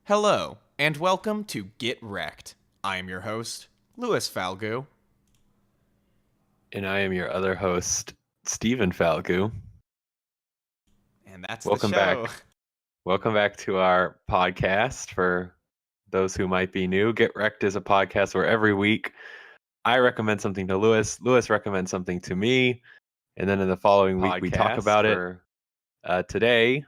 Hello, and welcome to Get Recc'd. I am your host, Louis Falgout. And I am your other host, Stephen Falgu. And that's Welcome the show. back. Welcome back to our podcast. For those who might be new, Get Recc'd is a podcast where every week I recommend something to Louis, Louis recommends something to me, and then in the following week we talk about it. Today,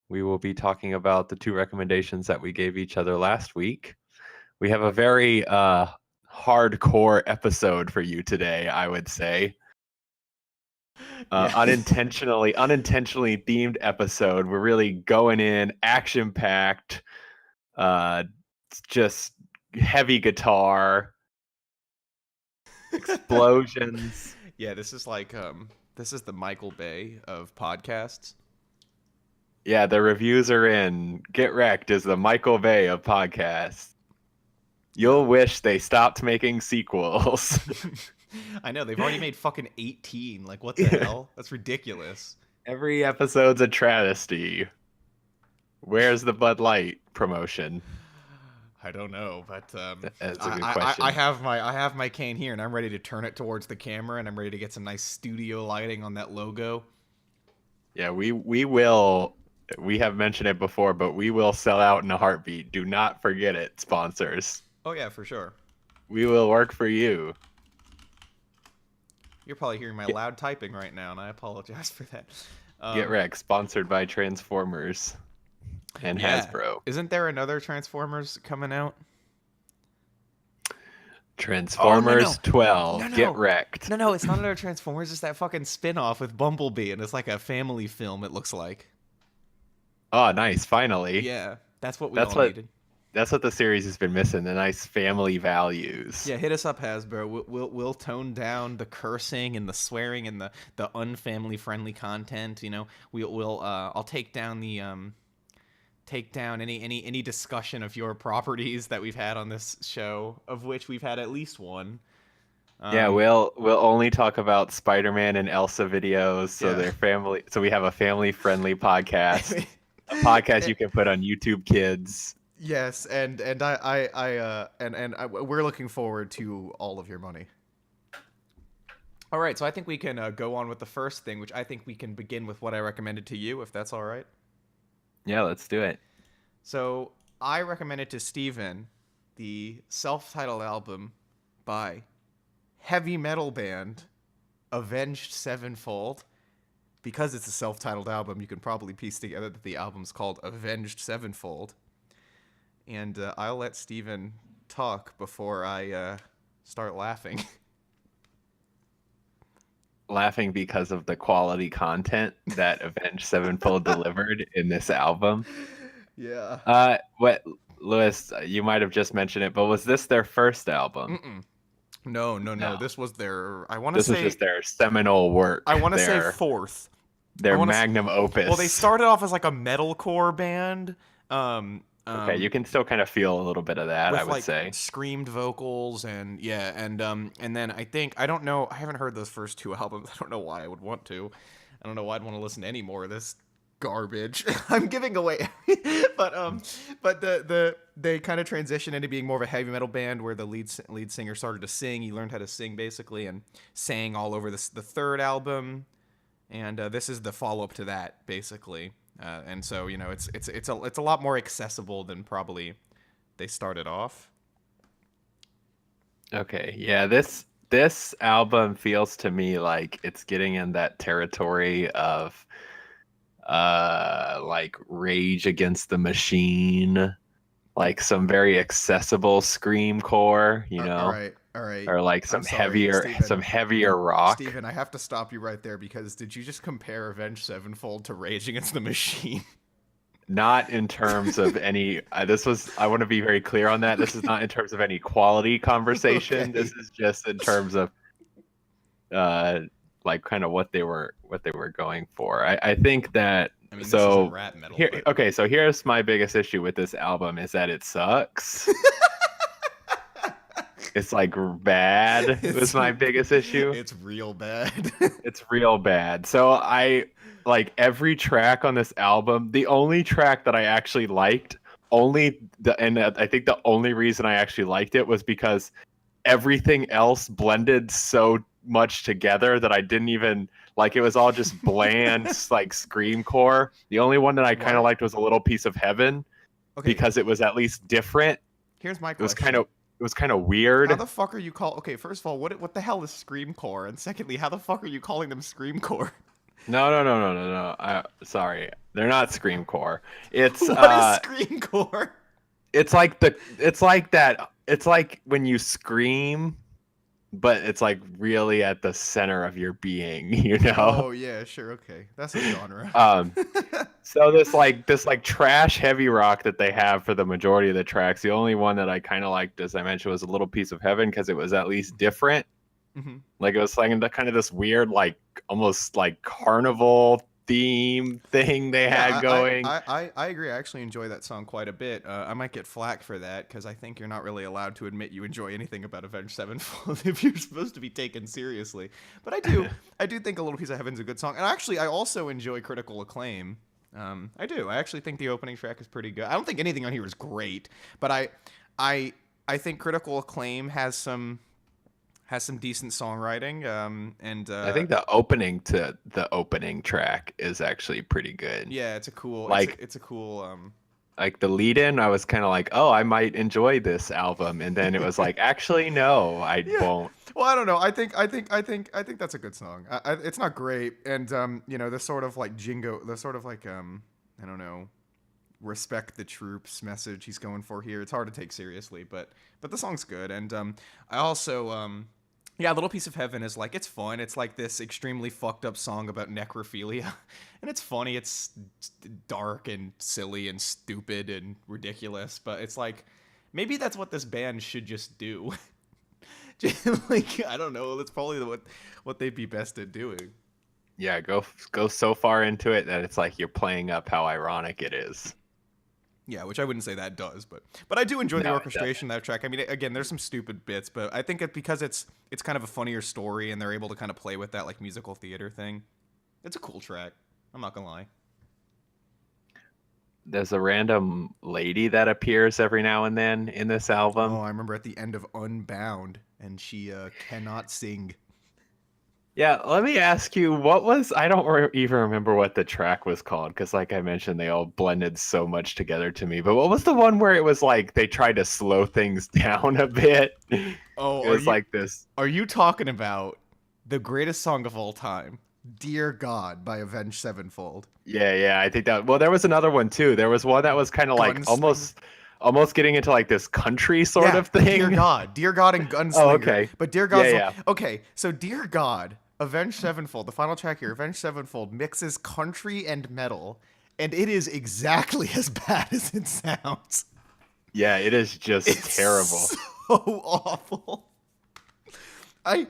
we will be talking about the two recommendations that we gave each other last week. We have a very hardcore episode for you today, I would say. Unintentionally themed episode. We're really going in action-packed, just heavy guitar, explosions. Yeah, this is like this is the Michael Bay of podcasts. Yeah, the reviews are in. Get Recc'd is the Michael Bay of podcasts. You'll wish they stopped making sequels. I know, they've already made fucking 18. Like, what the hell? That's ridiculous. Every episode's a travesty. Where's the Bud Light promotion? I don't know, but that's a good question. I have my cane here, and I'm ready to turn it towards the camera, and I'm ready to get some nice studio lighting on that logo. Yeah, we will. We have mentioned it before, but we will sell out in a heartbeat. Do not forget it, sponsors. Oh yeah, for sure. We will work for you. You're probably hearing my loud typing right now, and I apologize for that. Get Recc'd, sponsored by Transformers and Hasbro. Isn't there another Transformers coming out? Transformers 12. Get Recc'd. No, it's not another Transformers. It's that fucking spin-off with Bumblebee, and it's like a family film, it looks like. Oh, nice. Finally. Yeah, that's what we needed. That's what the series has been missing, the nice family values. Yeah, hit us up, Hasbro. We'll tone down the cursing and the swearing and the unfamily friendly content. You know, I'll take down the any discussion of your properties that we've had on this show, of which we've had at least one. Yeah, we'll only talk about Spider-Man and Elsa videos, so they're family. So we have a family-friendly podcast, a podcast you can put on YouTube Kids. Yes, and we're looking forward to all of your money. All right, so I think we can go on with the first thing, which I think we can begin with what I recommended to you, if that's all right. Yeah, let's do it. So I recommended to Steven the self-titled album by heavy metal band Avenged Sevenfold. Because it's a self-titled album, you can probably piece together that the album's called Avenged Sevenfold. And I'll let Steven talk before I start laughing. Laughing because of the quality content that Avenged Sevenfold delivered in this album. Yeah. What, Louis, you might have just mentioned it, but was this their first album? No. This was their. This was just their seminal work. I want to say fourth. Their magnum opus. Well, they started off as like a metalcore band. Okay, you can still kind of feel a little bit of that, I would say. Screamed vocals and then I don't know, I haven't heard those first two albums. I don't know why I would want to. I don't know why I'd want to listen to any more of this garbage. I'm giving away. but they kind of transitioned into being more of a heavy metal band where the lead singer started to sing. He learned how to sing basically and sang all over the third album. And this is the follow-up to that basically. And so, you know, it's a lot more accessible than probably they started off. Okay, yeah, this album feels to me like it's getting in that territory of like Rage Against the Machine, like some very accessible screamcore, you know. All right. Or like some heavier rock. Steven, I have to stop you right there because did you just compare Avenged Sevenfold to Rage Against the Machine? Not in terms of any. I want to be very clear on that. This is not in terms of any quality conversation. Okay. This is just in terms of, like kind of what they were going for. I think that. I mean, so this is rap metal. Okay, so here's my biggest issue with this album is that it sucks. It's like bad. It was my biggest issue. It's real bad. It's real bad. So I like every track on this album. The only track that I actually liked I think the only reason I actually liked it was because everything else blended so much together that I didn't even like. It was all just bland like screamcore. The only one that I kind of What? liked was A Little Piece of Heaven Okay, because it was at least different. here's my It was kind question. of How weird. the fuck are you call? Okay, first of all, what the hell is screamcore? And secondly, how the fuck are you calling them screamcore? No. Sorry, they're not screamcore. It's What is screamcore? it's like that. It's like when you scream, but it's like really at the center of your being, you know? Oh yeah, sure, okay, that's a genre. Um, so this like trash heavy rock that they have for the majority of the tracks, the only one that I kind of liked, as I mentioned, was A Little Piece of Heaven because it was at least different. hmm Like it was like kind of this weird, like almost like carnival theme thing they had Yeah, going. I agree. I actually enjoy that song quite a bit. I might get flack for that because I think you're not really allowed to admit you enjoy anything about Avenged Sevenfold if you're supposed to be taken seriously. But I do, I do think A Little Piece of Heaven's a good song, and actually, I also enjoy Critical Acclaim. I do. I actually think the opening track is pretty good. I don't think anything on here is great, but I, I think Critical Acclaim has some decent songwriting. And I think the opening to the opening track is actually pretty good. yeah, it's a cool, Like it's a cool. like the lead in, I was kind of like, oh, I might enjoy this album, and then it was like, actually, no, I Yeah. won't. Well, I don't know. I think that's a good song. It's not great, and you know, the sort of like jingo, the sort of like I don't know, respect the troops message he's going for here. It's hard to take seriously, but the song's good, and I also yeah, Little Piece of Heaven is like, it's fun. It's like this extremely fucked up song about necrophilia, and it's funny. It's dark and silly and stupid and ridiculous, but it's like maybe that's what this band should just do. Like, I don't know. That's probably what they'd be best at doing. Yeah, go so far into it that it's like you're playing up how ironic it is. Yeah, which I wouldn't say that does, but I do enjoy the No, it orchestration doesn't. of that track. I mean, again, there's some stupid bits, but I think because it's kind of a funnier story and they're able to kind of play with that like musical theater thing. It's a cool track. I'm not gonna lie. There's a random lady that appears every now and then in this Oh, album. I remember at the end of Unbound, and she cannot sing. Yeah, let me ask you, what was, I don't even remember what the track was called because, like I mentioned, they all blended so much together to me. But what was the one where it was like they tried to slow things down a bit? It Oh, was like this. are you talking about the greatest song of all time, "Dear God" by Avenged Sevenfold? Yeah, I think that. Well, there was another one too. There was one that was kind of like Gunslinger. almost getting into like this country sort Yeah, of thing. Dear God, and Gunslinger. Oh, okay. But Dear God's Yeah. okay. So Dear God, Avenged Sevenfold, the final track here, Avenged Sevenfold mixes country and metal, and it is exactly as bad as it sounds. Yeah, it is just It's terrible. so awful. I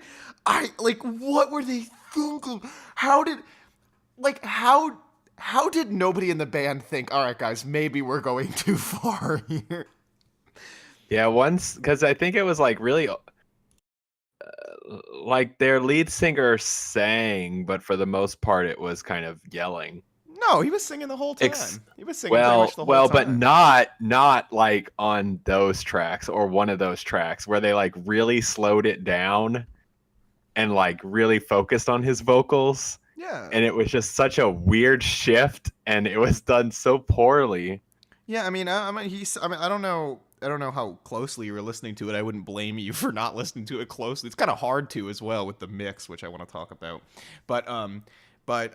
like, what were they thinking? How did nobody in the band think, all right, guys, maybe we're going too far here? Yeah, once because I think it was like really like their lead singer sang, but for the most part it was kind of yelling. No, he was singing the whole time. Ex- He was singing pretty much the whole well, time. but not like on those tracks or one of those tracks where they like really slowed it down and like really focused on his vocals. Yeah. And it was just such a weird shift, and it was done so poorly. Yeah, I mean, I don't know. I don't know how closely you were listening to it. I wouldn't blame you for not listening to it closely. It's kind of hard to as well with the mix, which I want to talk about. But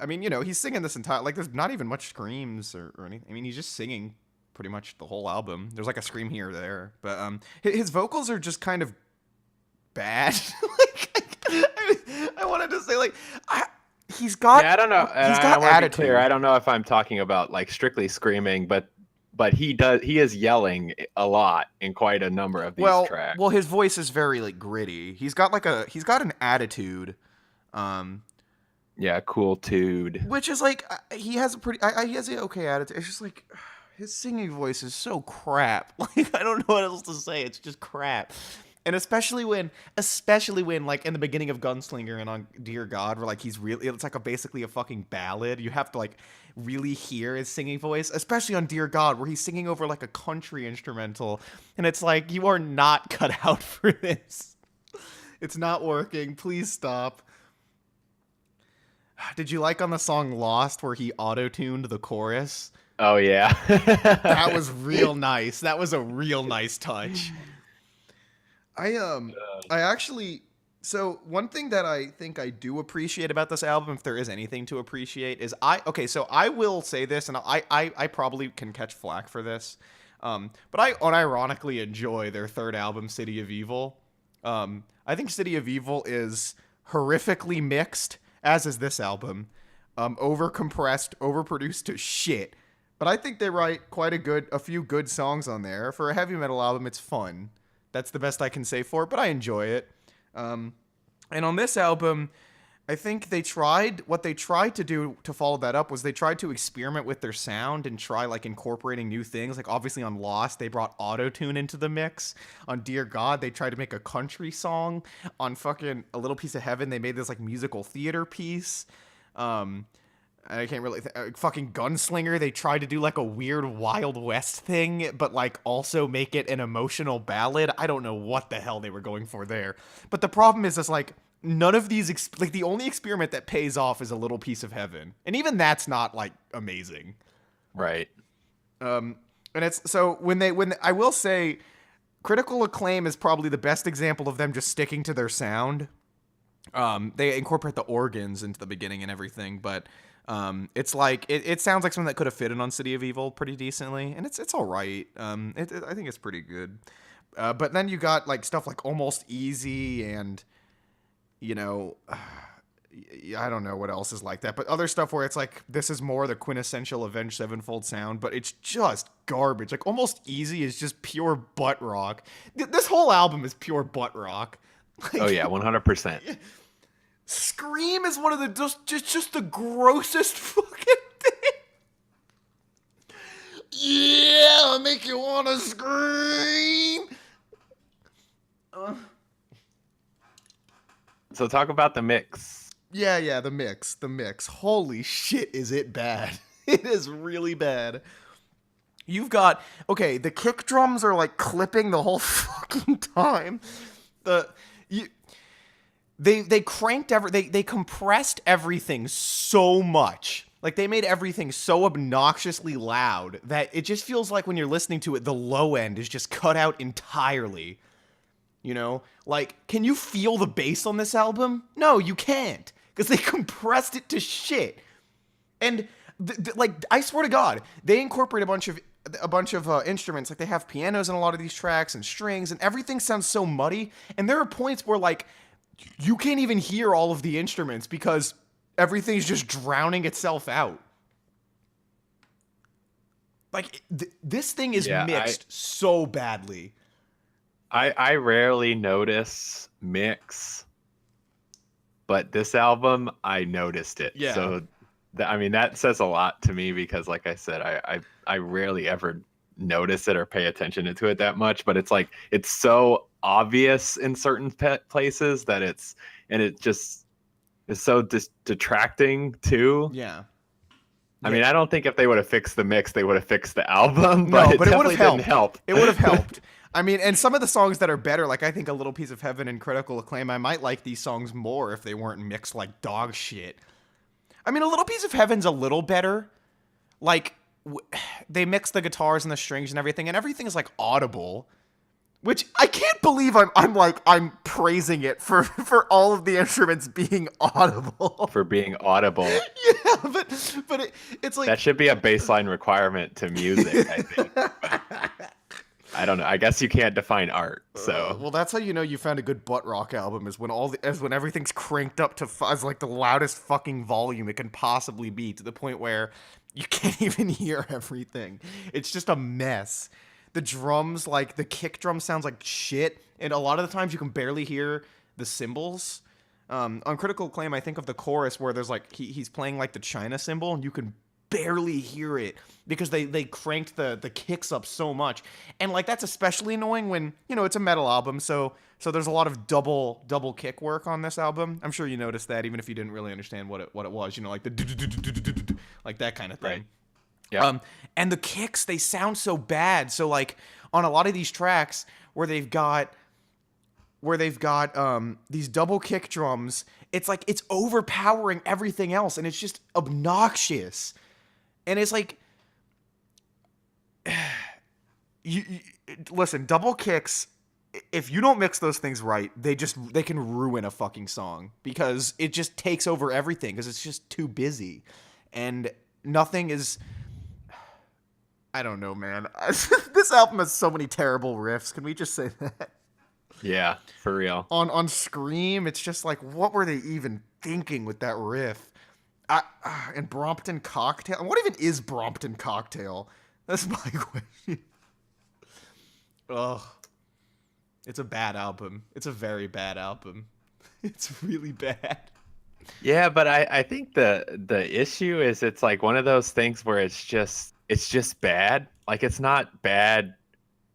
I mean, you know, he's singing this entire, like, there's not even much screams or anything. I mean, he's just singing pretty much the whole album. There's like a scream here or there, but his vocals are just kind of bad. Like, I wanted to say, like, he's got, Yeah, I don't know. he's I got want to be attitude. clear. I don't know if I'm talking about like strictly screaming, but he is yelling a lot in quite a number of these tracks. Well, his voice is very like gritty. He's got an attitude, Yeah, cool dude. which is like, he has a pretty he has an okay attitude. It's just like his singing voice is so crap. Like, I don't know what else to say. It's just crap. And especially when like in the beginning of Gunslinger and on Dear God, where like it's like basically a fucking ballad. You have to like really hear his singing voice, especially on Dear God, where he's singing over like a country instrumental, and it's like, you are not cut out for this. It's not working. Please stop. Did you like on the song Lost where he auto-tuned the chorus? Oh yeah. That was real nice. That was a real nice touch. I actually, so one thing that I think I do appreciate about this album, if there is anything to appreciate, is so I will say this, and I probably can catch flack for this, but I unironically enjoy their third album, City of Evil. I think City of Evil is horrifically mixed, as is this album, overcompressed, overproduced to shit. But I think they write a few good songs on there. For a heavy metal album, it's fun. That's the best I can say for it, but I enjoy it. And on this album, I think what they tried to do to follow that up was they tried to experiment with their sound and try like incorporating new things. Like obviously on Lost, they brought auto-tune into the mix. On Dear God, they tried to make a country song. On fucking A Little Piece of Heaven, they made this like musical theater piece. I can't really fucking Gunslinger, they tried to do like a weird Wild West thing, but like also make it an emotional ballad. I don't know what the hell they were going for there. But the problem is like none of these like the only experiment that pays off is A Little Piece of Heaven, and even that's not like amazing. Right. And it's so when I will say Critical Acclaim is probably the best example of them just sticking to their sound. They incorporate the organs into the beginning and everything, but it's like it sounds like something that could have fitted on City of Evil pretty decently, and it's all right. I think it's pretty good. But then you got like stuff like Almost Easy, and you know, I don't know what else is like that, but other stuff where it's like this is more the quintessential Avenged Sevenfold sound, but it's just garbage. Like Almost Easy is just pure butt rock. This whole album is pure butt rock. Like, Oh yeah, 100%. Scream is one of the just the grossest fucking thing. Yeah, make you wanna scream. So talk about the mix. Yeah, the mix. Holy shit, is it bad? It is really bad. You've got the kick drums are like clipping the whole fucking time. They cranked they compressed everything so much. Like they made everything so obnoxiously loud that it just feels like when you're listening to it, the low end is just cut out entirely. You know? Like, can you feel the bass on this album? No, you can't. Because they compressed it to shit. And like, I swear to God, they incorporate a bunch of instruments. Like they have pianos in a lot of these tracks and strings, and everything sounds so muddy. And there are points where like you can't even hear all of the instruments because everything's just drowning itself out. Like this thing is mixed so badly. I rarely notice mix, but this album I noticed it. Yeah. So that says a lot to me because like I said, I rarely ever notice it or pay attention to it that much, but it's like it's so obvious in certain places that it just is so detracting too. Yeah. I mean, I don't think if they would have fixed the mix, they would have fixed the album, No, but it would have helped. Help. It would have helped. I mean, and some of the songs that are better, like I think A Little Piece of Heaven and Critical Acclaim, I might like these songs more if they weren't mixed like dog shit. I mean, A Little Piece of Heaven's a little better. Like, they mix the guitars and the strings and everything is like audible. Which I can't believe I'm praising it for all of the instruments being audible. For being audible. Yeah, but it's like that should be a baseline requirement to music, I think. I don't know. I guess you can't define art. So well, that's how you know you found a good butt rock album is when when everything's cranked up to as like the loudest fucking volume it can possibly be, to the point where you can't even hear everything. It's just a mess. The drums, like the kick drum sounds like shit, and a lot of the times you can barely hear the cymbals. On Critical Acclaim, I think of the chorus where there's like he's playing like the China cymbal, and you can barely hear it because they cranked the kicks up so much. And like that's especially annoying when, you know, it's a metal album, so there's a lot of double kick work on this album. I'm sure you noticed that even if you didn't really understand what it was, you know, like the like that kind of thing. Right. Yeah. And the kicks, they sound so bad. So like on a lot of these tracks where they've got these double kick drums, it's like it's overpowering everything else and it's just obnoxious. And it's like you listen, double kicks, if you don't mix those things right, they can ruin a fucking song because it just takes over everything because it's just too busy. And nothing is, I don't know, man. This album has so many terrible riffs. Can we just say that? Yeah, for real. On Scream, it's just like, what were they even thinking with that riff? And Brompton Cocktail. What even is Brompton Cocktail? That's my question. Ugh. It's a bad album. It's a very bad album. It's really bad. Yeah, but I think the issue is it's like one of those things where it's just bad. Like it's not bad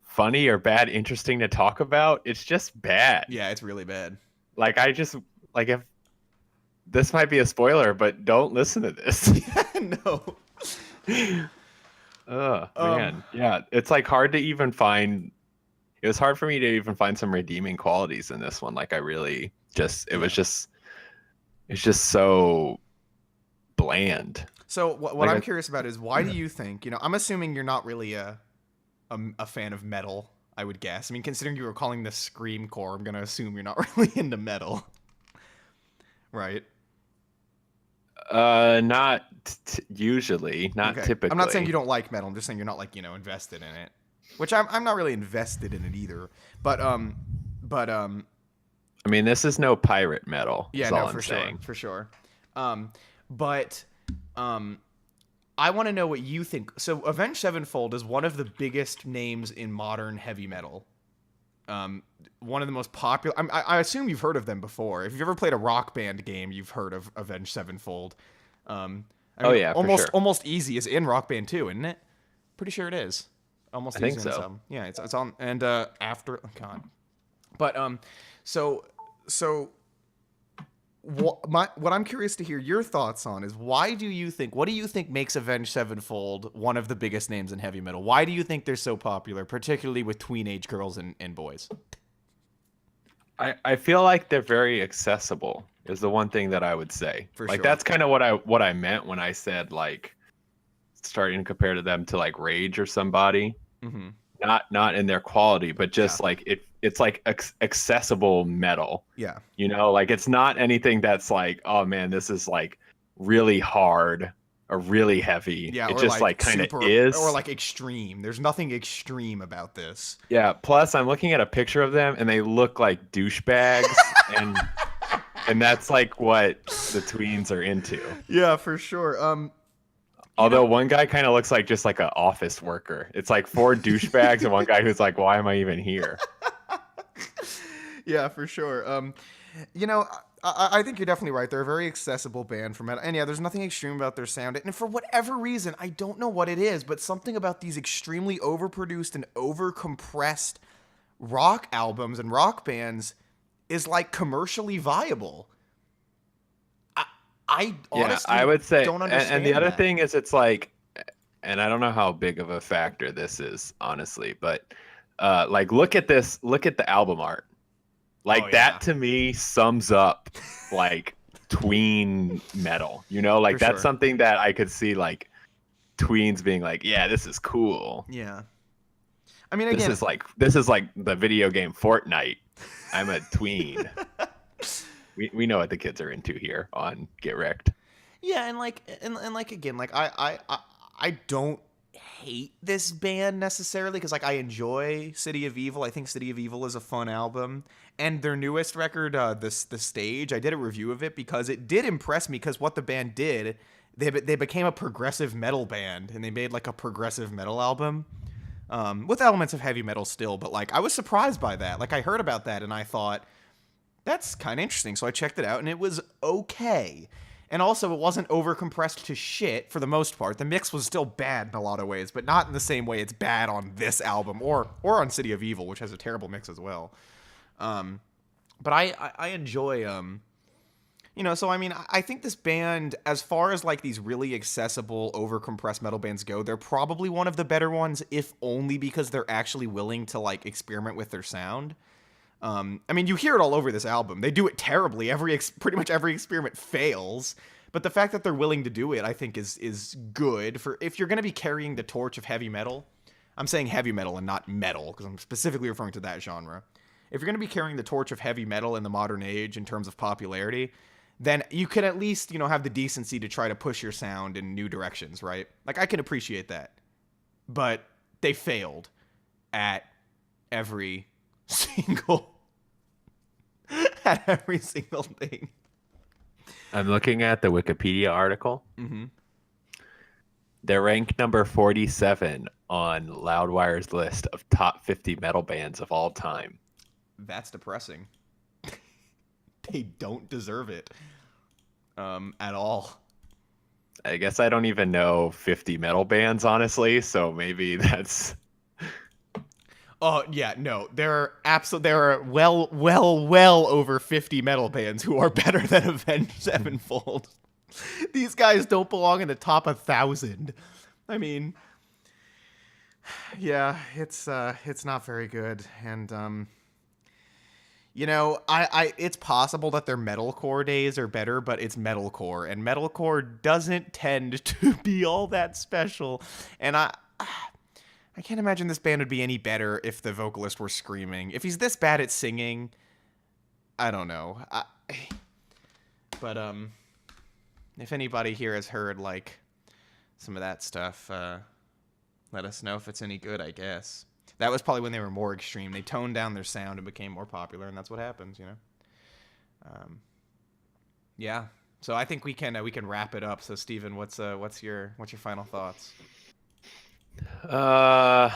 funny or bad interesting to talk about. It's just bad. Yeah, it's really bad. Like I just like if this might be a spoiler, but don't listen to this. No. Man. Yeah, it's like hard to even find. It was hard for me to even find some redeeming qualities in this one. Like I really just it's just so bland. So what I'm curious about is why do you think, you know, I'm assuming you're not really a fan of metal, I would guess. I mean, considering you were calling this screamcore, I'm going to assume you're not really into metal. Right? Not usually, not okay. typically. I'm not saying you don't like metal. I'm just saying you're not like, you know, invested in it. Which I'm not really invested in it either. But I mean, this is no pirate metal. Yeah, no, for sure, for sure. But I want to know what you think. So, Avenged Sevenfold is one of the biggest names in modern heavy metal. One of the most popular. I assume you've heard of them before. If you've ever played a Rock Band game, you've heard of Avenged Sevenfold. I mean, yeah, for sure. Almost Easy is in Rock Band too, isn't it? Pretty sure it is. Almost I Easy. think so. Yeah, it's on. And after, oh God. But so what I'm curious to hear your thoughts on is what do you think makes Avenged Sevenfold one of the biggest names in heavy metal? Why do you think they're so popular, particularly with teenage girls and boys? I feel like they're very accessible is the one thing that I would say. For like sure. That's kind of what I meant when I said like starting to compare to them to like Rage or somebody. Mm-hmm. Not in their quality, but just like it's like accessible metal. Yeah. You know, like it's not anything that's like, oh man, this is like really hard or really heavy. Yeah, it or just like kind of is. Or like extreme. There's nothing extreme about this. Yeah. Plus, I'm looking at a picture of them and they look like douchebags, and that's like what the tweens are into. Yeah, for sure. Although one guy kind of looks like just like an office worker. It's like 4 douchebags and one guy who's like, why am I even here? Yeah, for sure. You know, I think you're definitely right. They're a very accessible band for metal. And yeah, there's nothing extreme about their sound. And for whatever reason, I don't know what it is, but something about these extremely overproduced and overcompressed rock albums and rock bands is like commercially viable. I honestly I would say, don't understand and the other that. thing is, it's like, and I don't know how big of a factor this is, honestly, but like look at the album art, like that to me sums up like tween metal. You know, like that's something that I could see like tweens being like, yeah, this is cool. Yeah, I mean, again, this is like the video game Fortnite. I'm a tween. We know what the kids are into here on Get Recc'd. Yeah, and like again, like I don't hate this band necessarily because like I enjoy City of Evil. I think City of Evil is a fun album, and their newest record, the Stage. I did a review of it because it did impress me because what the band did, they became a progressive metal band and they made like a progressive metal album. With elements of heavy metal still, but like I was surprised by that. Like I heard about that and I thought, that's kind of interesting. So I checked it out and it was okay. And also, it wasn't overcompressed to shit for the most part. The mix was still bad in a lot of ways, but not in the same way it's bad on this album or on City of Evil, which has a terrible mix as well. But I enjoy so I mean, I think this band, as far as like these really accessible overcompressed metal bands go, they're probably one of the better ones, if only because they're actually willing to like experiment with their sound. I mean, you hear it all over this album. They do it terribly. Pretty much every experiment fails. But the fact that they're willing to do it, I think, is good for if you're going to be carrying the torch of heavy metal. I'm saying heavy metal and not metal because I'm specifically referring to that genre. If you're going to be carrying the torch of heavy metal in the modern age in terms of popularity, then you can at least, have the decency to try to push your sound in new directions, right? Like, I can appreciate that. But they failed at every single thing. I'm looking at the Wikipedia article. Mm-hmm. They're ranked number 47 on Loudwire's list of top 50 metal bands of all time. That's depressing. They don't deserve it at all. I guess I don't even know 50 metal bands, honestly, so maybe that's... Oh, yeah, no. There are well over 50 metal bands who are better than Avenged Sevenfold. These guys don't belong in the top 1,000. I mean, yeah, it's not very good. And, it's possible that their metalcore days are better, but it's metalcore. And metalcore doesn't tend to be all that special. And I can't imagine this band would be any better if the vocalist were screaming. If he's this bad at singing, I don't know. But if anybody here has heard like some of that stuff, let us know if it's any good, I guess. That was probably when they were more extreme. They toned down their sound and became more popular, and that's what happens, Yeah. So I think we can wrap it up. So Steven, what's your final thoughts? So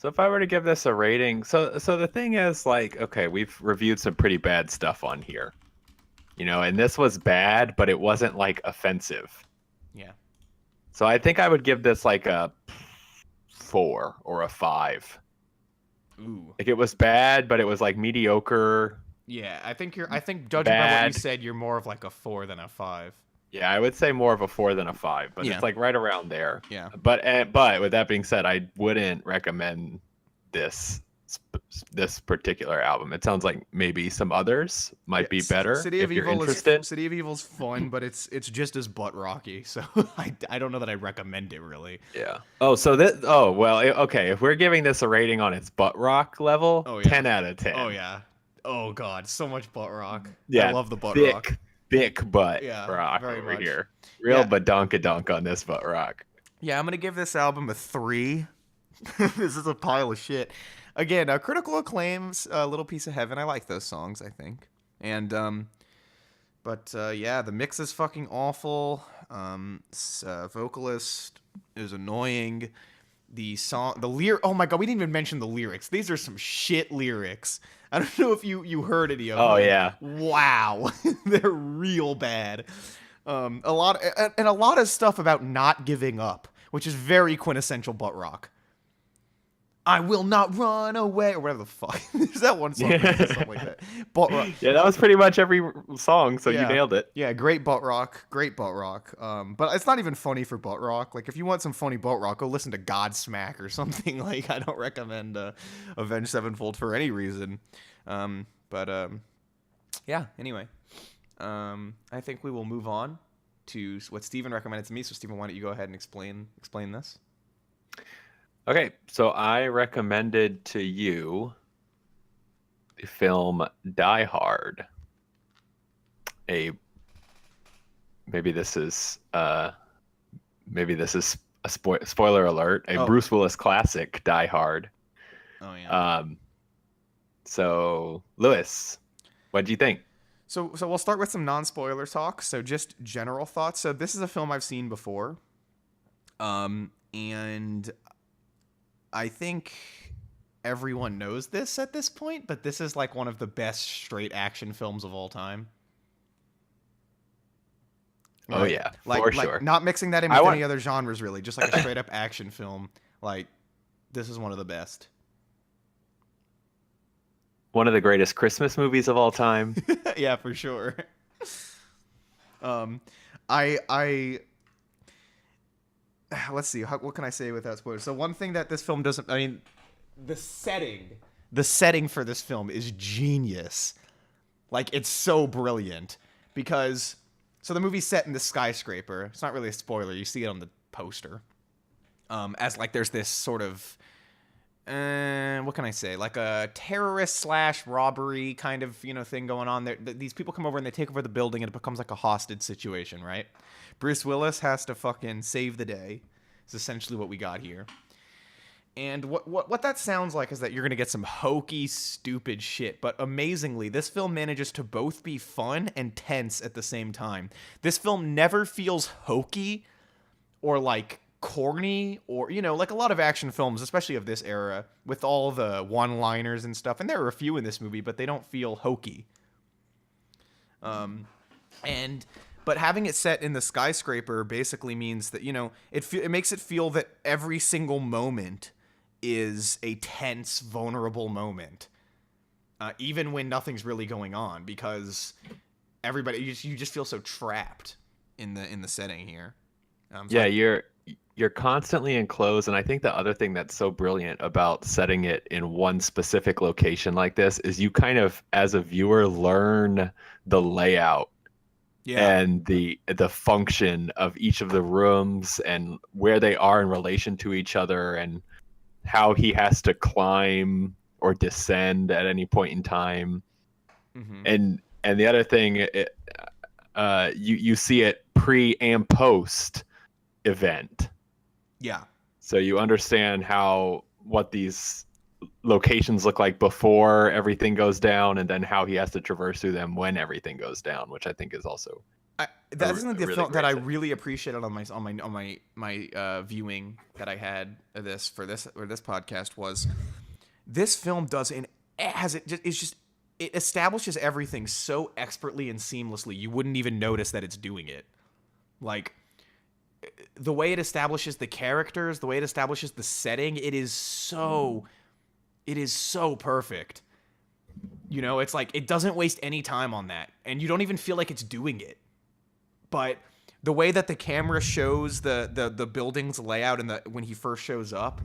if I were to give this a rating, so the thing is, like, okay, we've reviewed some pretty bad stuff on here, and this was bad, but it wasn't like offensive. Yeah. So I think I would give this like a 4 or a 5. Ooh. Like, it was bad, but it was like mediocre. Yeah, I think judging by what you said, you're more of like a 4 than a 5. Yeah, I would say more of a 4 than a 5, but it's like right around there. Yeah. But with that being said, I wouldn't recommend this particular album. It sounds like maybe some others might be better if you're interested. City of Evil's fun, but it's just as butt rocky. So I don't know that I recommend it really. Yeah. Okay. If we're giving this a rating on its butt rock level, 10 out of 10. Oh yeah. Oh god, so much butt rock. Yeah. I love the butt rock. Thick butt rock over much. Here. Real badonkadonk on this butt rock. Yeah, I'm gonna give this album a 3. This is a pile of shit. Again, critical acclaim's a Little Piece of Heaven. I like those songs, I think. And but the mix is fucking awful. Vocalist is annoying. Oh my god, we didn't even mention the lyrics. These are some shit lyrics. I don't know if you heard any of them. Oh yeah. Wow. They're real bad. A lot of stuff about not giving up, which is very quintessential butt rock. I will not run away, or whatever the fuck. Is that one song? Something like that. Butt rock. Yeah, that was pretty much every song, so you nailed it. Yeah, great butt rock. But it's not even funny for butt rock. Like, if you want some funny butt rock, go listen to Godsmack or something. Like, I don't recommend Avenged Sevenfold for any reason. Anyway. I think we will move on to what Steven recommended to me. So, Steven, why don't you go ahead and explain this? Okay, so I recommended to you the film Die Hard. Maybe this is a spoiler alert. Bruce Willis classic, Die Hard. Oh yeah. So Lewis, what do you think? So we'll start with some non-spoiler talk. So just general thoughts. So this is a film I've seen before. And I think everyone knows this at this point, but this is like one of the best straight action films of all time. Oh right? yeah, for Like sure. not mixing that in I with want any other genres really, just like a straight up action film. Like this is one of the best. one of the greatest Christmas movies of all time. Yeah, for sure. Um, I let's see, what can I say without spoilers? So one thing that this film doesn't, I mean, the setting, the setting for this film is genius. Like it's so brilliant because so the movie's set in the skyscraper. It's not really a spoiler. You see it on the poster. As like there's this sort of what can I say? Like a terrorist slash robbery kind of thing going on there. These people come over and they take over the building and it becomes like a hostage situation, right? Bruce Willis has to fucking save the day. Is essentially what we got here. And what that sounds like is that you're gonna get some hokey, stupid shit. But amazingly, this film manages to both be fun and tense at the same time. This film never feels hokey or like corny or like a lot of action films, especially of this era, with all the one-liners and stuff. And there are a few in this movie, but they don't feel hokey. But having it set in the skyscraper basically means that it makes it feel that every single moment is a tense, vulnerable moment, even when nothing's really going on, because everybody you just feel so trapped in the setting here. Yeah, you're constantly enclosed, and I think the other thing that's so brilliant about setting it in one specific location like this is you kind of, as a viewer, learn the layout and the function of each of the rooms and where they are in relation to each other and how he has to climb or descend at any point in time. And the other thing, you see it pre and post event. Yeah. So you understand what these locations look like before everything goes down, and then how he has to traverse through them when everything goes down, which I think is also that isn't the really film that I great thing. really appreciated on my viewing that I had of this podcast was this film it establishes everything so expertly and seamlessly you wouldn't even notice that it's doing it. Like the way it establishes the characters, the way it establishes the setting, it is so perfect. It's like it doesn't waste any time on that, and you don't even feel like it's doing it. But the way that the camera shows the building's layout and when he first shows up,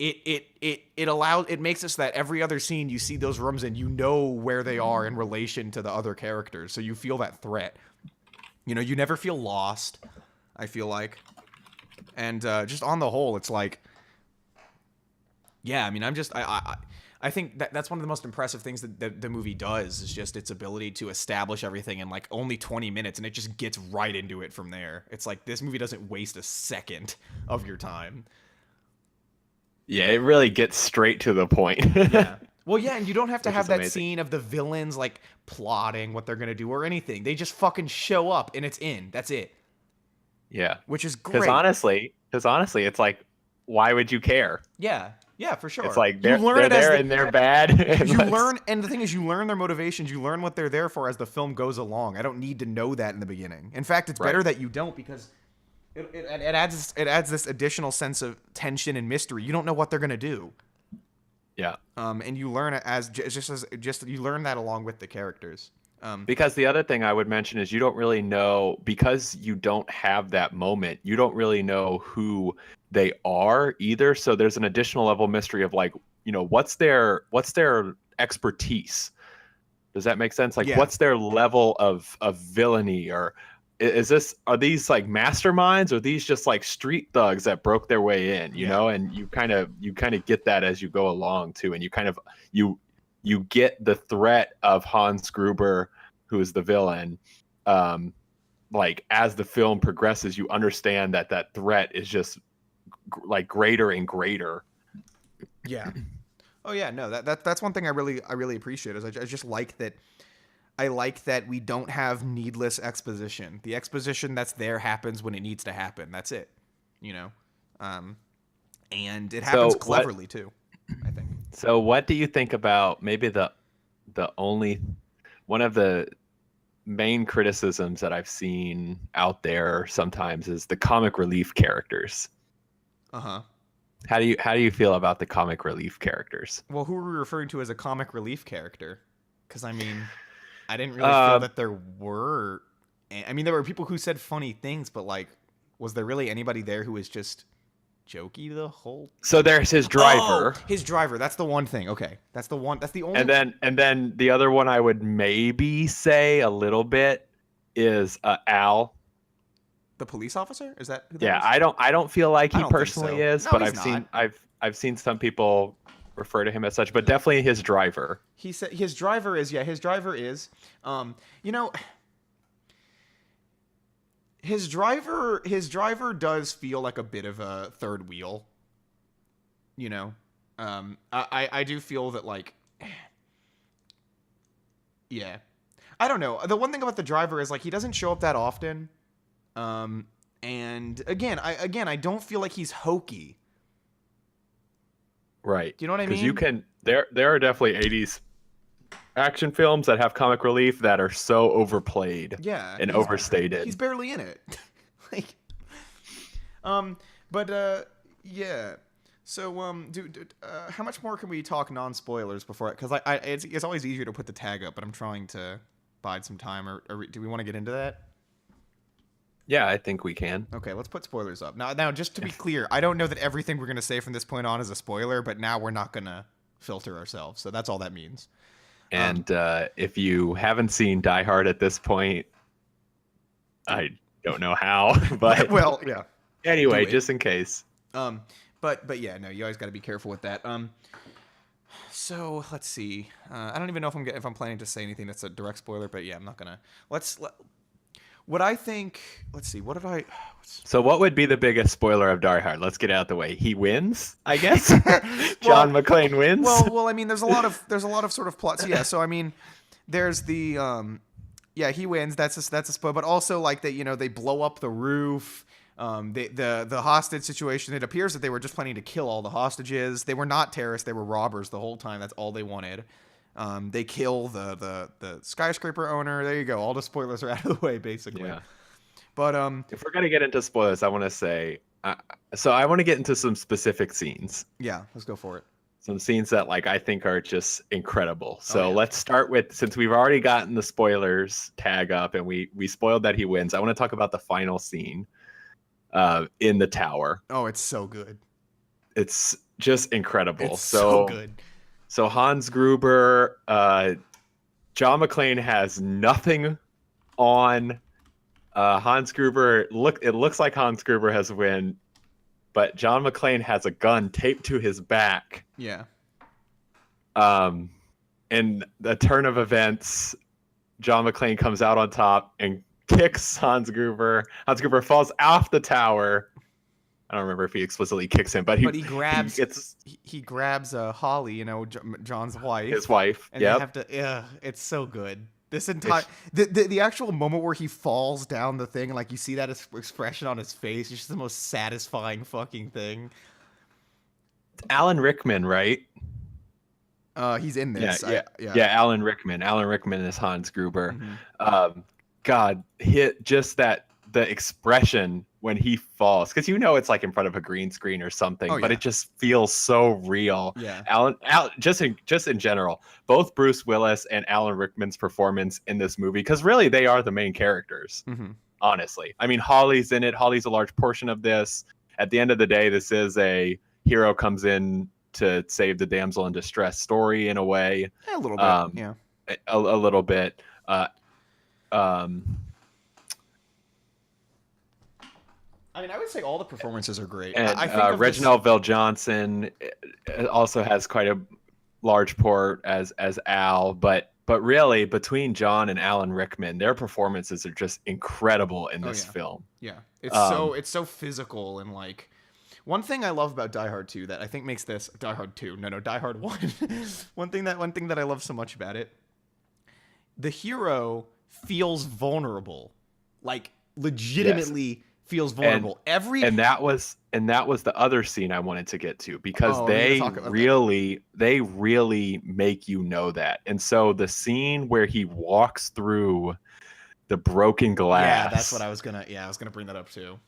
it makes it so that every other scene you see those rooms and you know where they are in relation to the other characters, so you feel that threat. You never feel lost, I feel like. And just on the whole, it's like, yeah, I mean, I think that's one of the most impressive things that the movie does is just its ability to establish everything in like only 20 minutes, and it just gets right into it from there. It's like this movie doesn't waste a second of your time. Yeah, it really gets straight to the point. Yeah. Well, yeah, and you don't have to Which have is that amazing. scene of the villains like plotting what they're gonna do or anything. They just fucking show up and it's in. That's it. Yeah. Which is Because great. honestly, it's like, why would you care? Yeah. Yeah, for sure. It's like you they're learn it there as and they're bad. and the thing is, you learn their motivations. You learn what they're there for as the film goes along. I don't need to know that in the beginning. In fact, it's better that you don't, because it adds this additional sense of tension and mystery. You don't know what they're gonna do. Yeah. And you learn it you learn that along with the characters. Because the other thing I would mention is you don't really know, because you don't have that moment, you don't really know who they are either. So there's an additional level of mystery of like, what's their expertise? Does that make sense? Like, what's their level of villainy, or are these like masterminds, or are these just like street thugs that broke their way in, you know? And you kind of get that as you go along too. And you kind of, you get the threat of Hans Gruber, who is the villain. Like as the film progresses, you understand that threat is just like greater and greater. Yeah. Oh yeah, no, that's one thing I really appreciate is I just like that. I like that we don't have needless exposition. The exposition that's there happens when it needs to happen. That's it. And it happens cleverly too, I think. So what do you think about maybe the only one of the main criticisms that I've seen out there sometimes is the comic relief characters. Uh-huh. How do you feel about the comic relief characters? Well, who are we referring to as a comic relief character? Because, I mean, I didn't really feel that there were... I mean, there were people who said funny things, but, like, was there really anybody there who was just jokey the whole... So there's his driver. Oh, his driver. That's the one thing. Okay. That's the only... And then the other one I would maybe say a little bit is Al. The police officer? Is that who that Yeah, is? I don't feel like he I don't think personally so. is, No, but he's not. I've seen some people refer to him as such, but definitely his driver. He said his driver is, his driver is, you know, his driver does feel like a bit of a third wheel, you know. I do feel that, like, yeah, I don't know. The one thing about the driver is, like, he doesn't show up that often. And again, I don't feel like he's hokey. Right. Do you know what I mean? Because you can there are definitely 80s action films that have comic relief that are so overplayed and overstated. He's barely in it. Like, yeah. So, how much more can we talk non-spoilers before? Because it's always easier to put the tag up, but I'm trying to bide some time. Or do we want to get into that? Yeah, I think we can. Okay, let's put spoilers up. Now, just to be clear, I don't know that everything we're going to say from this point on is a spoiler, but now we're not going to filter ourselves. So that's all that means. And if you haven't seen Die Hard at this point, I don't know how, but well, yeah. Anyway, just in case. But yeah, no, you always got to be careful with that. So let's see. I don't even know if I'm planning to say anything that's a direct spoiler, but yeah, I'm not gonna. What I think. Let's see. What did I? So what would be the biggest spoiler of Die Hard? Let's get it out the way. He wins, I guess. John McClane wins. Well, I mean, there's a lot of sort of plots. Yeah. So I mean, there's the yeah, he wins. That's a spoiler. But also, like, they they blow up the roof. The hostage situation. It appears that they were just planning to kill all the hostages. They were not terrorists. They were robbers the whole time. That's all they wanted. They kill the skyscraper owner. There you go. All the spoilers are out of the way, basically. Yeah. But if we're gonna get into spoilers, I want to say, so I want to get into some specific scenes. Yeah, let's go for it. Some scenes that, like, I think are just incredible. So let's start with, since we've already gotten the spoilers tag up and we spoiled that he wins, I want to talk about the final scene in the tower. Oh, it's so good. It's just incredible. It's so good. So Hans Gruber, John McClane has nothing on Hans Gruber. It looks like Hans Gruber has win, but John McClane has a gun taped to his back. Yeah. In the turn of events, John McClane comes out on top and kicks Hans Gruber. Hans Gruber falls off the tower. I don't remember if he explicitly kicks him, but he grabs he grabs Holly, John's wife. His wife. And they have to. Yeah, it's so good. This entire the actual moment where he falls down the thing, and, like, you see that expression on his face, it's just the most satisfying fucking thing. Alan Rickman, right? He's in this. Yeah, Alan Rickman. Alan Rickman is Hans Gruber. Mm-hmm. God, the expression when he falls, because it's like in front of a green screen or something, but it just feels so real. Yeah. Alan, just in general, both Bruce Willis and Alan Rickman's performance in this movie, because really they are the main characters. Mm-hmm. Honestly, I mean, Holly's in it. Holly's a large portion of this. At the end of the day, this is a hero comes in to save the damsel in distress story in a way. A little bit, yeah. A little bit. I mean, I would say all the performances are great. And I think Reginald VelJohnson also has quite a large part as Al, but really between John and Alan Rickman, their performances are just incredible in this film. Yeah, it's so physical, and, like, one thing I love about Die Hard 2 that I think makes this Die Hard 2, Die Hard 1. one thing that I love so much about it, the hero feels vulnerable, like, legitimately. Yes. Feels vulnerable. And that was the other scene I wanted to get to, because they really make you know that. And so the scene where he walks through the broken glass. Yeah, that's what I was gonna bring that up too.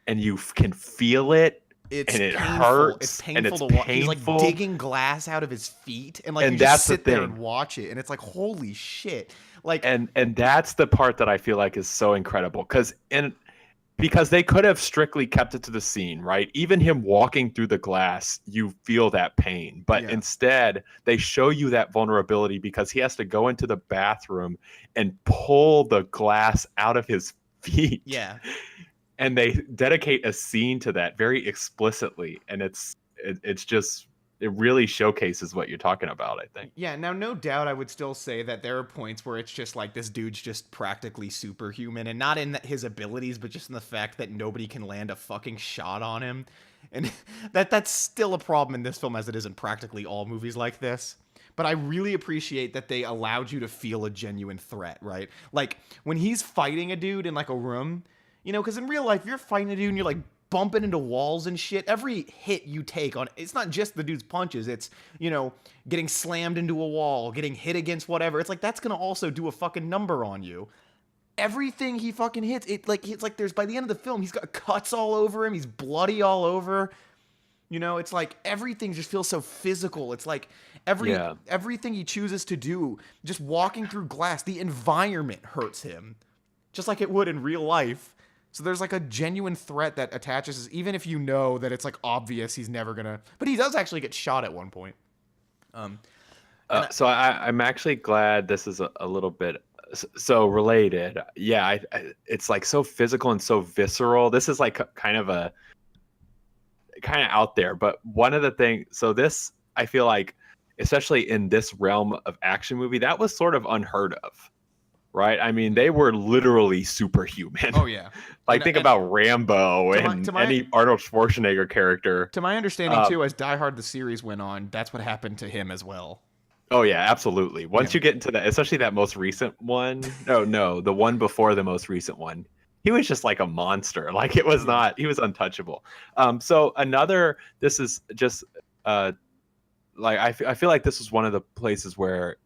And you can feel it, It's and it painful. hurts, It's and painful it's to watch. He's like painful. digging glass out of his feet, and like And you just that's the sit there thing. and watch it, and it's like, holy shit. Like, And that's the part that I feel like is so incredible, because they could have strictly kept it to the scene, right? Even him walking through the glass, you feel that pain. But Yeah. instead, they show you that vulnerability because he has to go into the bathroom and pull the glass out of his feet. yeah. And they dedicate a scene to that very explicitly. And it's just, it really showcases what you're talking about, I think. Yeah, now no doubt I would still say that there are points where it's just like this dude's just practically superhuman, and not in his abilities, but just in the fact that nobody can land a fucking shot on him. And that's still a problem in this film, as it is in practically all movies like this. But I really appreciate that they allowed you to feel a genuine threat, right? Like when he's fighting a dude in like a room, you know, because in real life, you're fighting a dude and you're like bumping into walls and shit. Every hit you take on, it's not just the dude's punches. It's, you know, getting slammed into a wall, getting hit against whatever. It's like, that's going to also do a fucking number on you. Everything he fucking hits, it's like there's, by the end of the film, he's got cuts all over him. He's bloody all over. You know, it's like everything just feels so physical. It's like everything he chooses to do, just walking through glass, the environment hurts him. Just like it would in real life. So there's like a genuine threat that attaches, even if you know that it's like obvious he's never gonna. But he does actually get shot at one point. So I'm actually glad this is a little bit so related. Yeah, it's like so physical and so visceral. This is like kind of out there. But one of the things, so this, I feel like, especially in this realm of action movie, that was sort of unheard of. Right? I mean, they were literally superhuman. Oh, yeah. Like, think about Rambo and any Arnold Schwarzenegger character. To my understanding, too, as Die Hard the series went on, that's what happened to him as well. Oh, yeah, absolutely. Once you get into that, especially that most recent one. No, the one before the most recent one. He was just like a monster. Like, it was not, he was untouchable. So this is just, like, I feel like this is one of the places where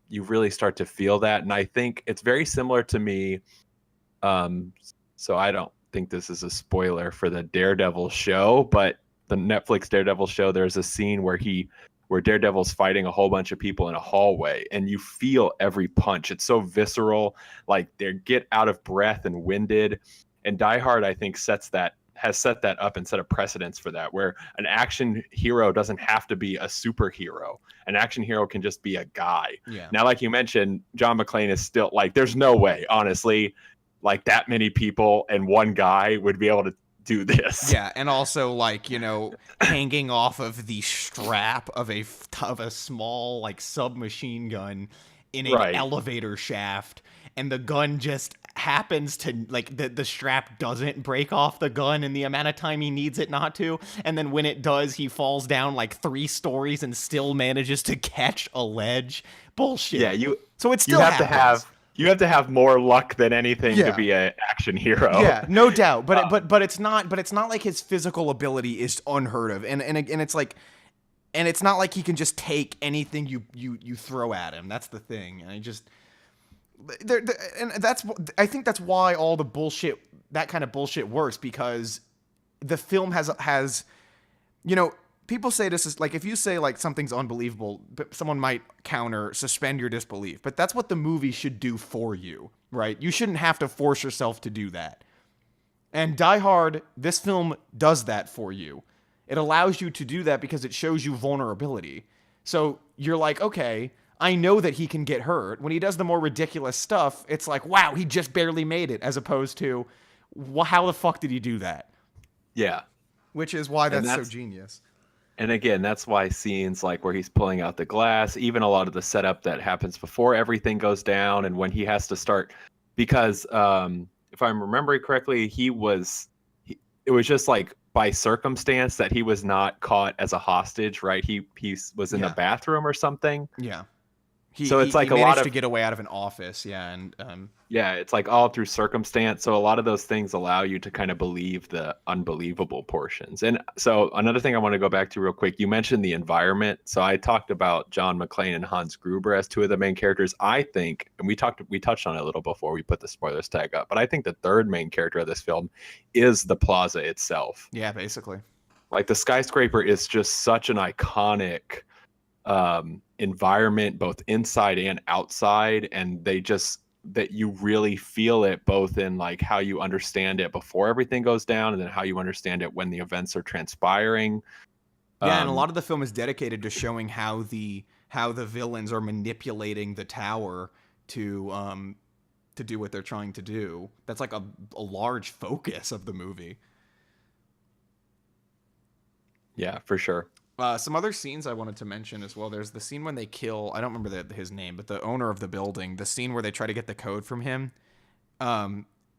you really start to feel that. And I think it's very similar to me. So I don't think this is a spoiler for the Daredevil show, but the Netflix Daredevil show, there's a scene where Daredevil's fighting a whole bunch of people in a hallway, and you feel every punch. It's so visceral, like they get out of breath and winded. And Die Hard, I think, has set that up and set a precedence for that, where an action hero doesn't have to be a superhero. An action hero can just be a guy. Yeah. Now, like you mentioned, John McClane is still like, there's no way, honestly, like that many people and one guy would be able to do this. Yeah, and also, like, you know, hanging off of the strap of a small, like, submachine gun in an elevator shaft, and the gun just happens to, like, the strap doesn't break off the gun in the amount of time he needs it not to, and then when it does, he falls down like 3 stories and still manages to catch a ledge. Bullshit. Yeah, so it still happens. You have to have more luck than anything to be an action hero. Yeah, no doubt. But it's not like his physical ability is unheard of, and it's like, and it's not like he can just take anything you throw at him. That's the thing. And I think that's why all the bullshit, that kind of bullshit, works, because the film has, you know, people say this is like, if you say like something's unbelievable, but someone might suspend your disbelief. But that's what the movie should do for you, right? You shouldn't have to force yourself to do that. And Die Hard, this film does that for you. It allows you to do that because it shows you vulnerability. So you're like, okay, I know that he can get hurt. When he does the more ridiculous stuff, it's like, wow, he just barely made it, as opposed to, how the fuck did he do that? Yeah. Which is why that's so genius. And again, that's why scenes like where he's pulling out the glass, even a lot of the setup that happens before everything goes down, and when he has to start, because if I'm remembering correctly, it was just like by circumstance that he was not caught as a hostage, right? He was in the bathroom or something. Yeah. He So he it's he like a lot managed to of get away out of an office, yeah, and yeah, it's like all through circumstance. So a lot of those things allow you to kind of believe the unbelievable portions. And so another thing I want to go back to real quick, you mentioned the environment. So I talked about John McClane and Hans Gruber as two of the main characters. I think, and we touched on it a little before we put the spoilers tag up, but I think the third main character of this film is the plaza itself. yeah, basically. Like the skyscraper is just such an iconic environment, both inside and outside, and they just that you really feel it both in like how you understand it before everything goes down and then how you understand it when the events are transpiring. Yeah, and a lot of the film is dedicated to showing how the villains are manipulating the tower to do what they're trying to do. That's like a large focus of the movie. Yeah, for sure. Some other scenes I wanted to mention as well. There's the scene when they kill, I don't remember his name, but the owner of the building. The scene where they try to get the code from him,